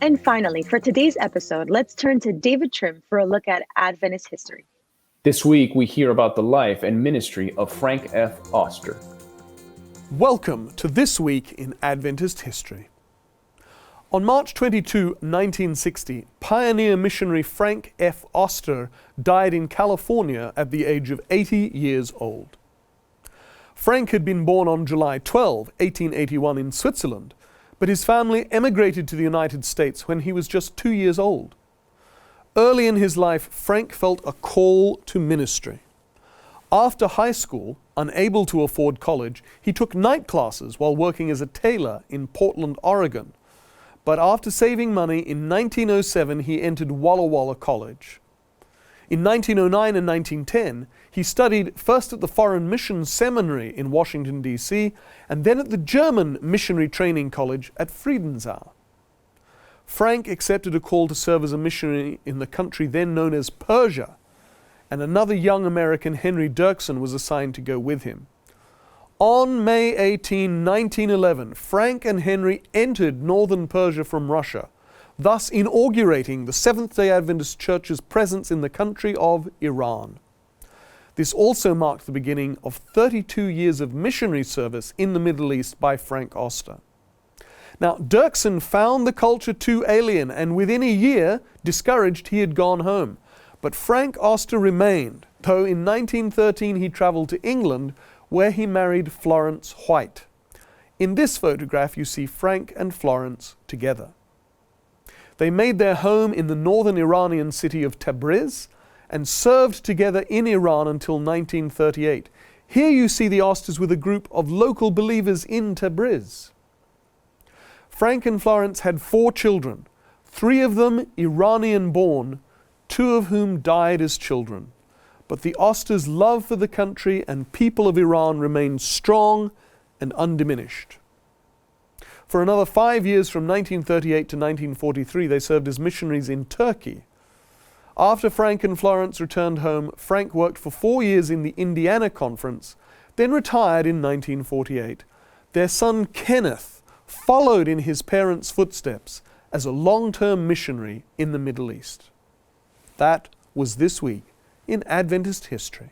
And finally, for today's episode, let's turn to David Trim for a look at Adventist history. This week, we hear about the life and ministry of Frank F. Oster. Welcome to This Week in Adventist History. On March 22, 1960, pioneer missionary Frank F. Oster died in California at the age of 80 years old. Frank had been born on July 12, 1881 in Switzerland, but his family emigrated to the United States when he was just 2 years old. Early in his life, Frank felt a call to ministry. After high school, unable to afford college, he took night classes while working as a tailor in Portland, Oregon. But after saving money, in 1907 he entered Walla Walla College. In 1909 and 1910, he studied first at the Foreign Missions Seminary in Washington, D.C., and then at the German Missionary Training College at Friedensau. Frank accepted a call to serve as a missionary in the country then known as Persia, and another young American, Henry Dirksen, was assigned to go with him. On May 18, 1911, Frank and Henry entered northern Persia from Russia, thus inaugurating the Seventh-day Adventist Church's presence in the country of Iran. This also marked the beginning of 32 years of missionary service in the Middle East by Frank Oster. Now, Dirksen found the culture too alien, and within a year, discouraged, he had gone home. But Frank Oster remained, though in 1913 he traveled to England, where he married Florence White. In this photograph you see Frank and Florence together. They made their home in the northern Iranian city of Tabriz and served together in Iran until 1938. Here you see the Osters with a group of local believers in Tabriz. Frank and Florence had 4 children, 3 of them Iranian-born, 2 of whom died as children. But the Osters' love for the country and people of Iran remained strong and undiminished. For another 5 years, from 1938 to 1943, they served as missionaries in Turkey. After Frank and Florence returned home, Frank worked for 4 years in the Indiana Conference, then retired in 1948. Their son Kenneth followed in his parents' footsteps as a long-term missionary in the Middle East. That was This Week in Adventist History.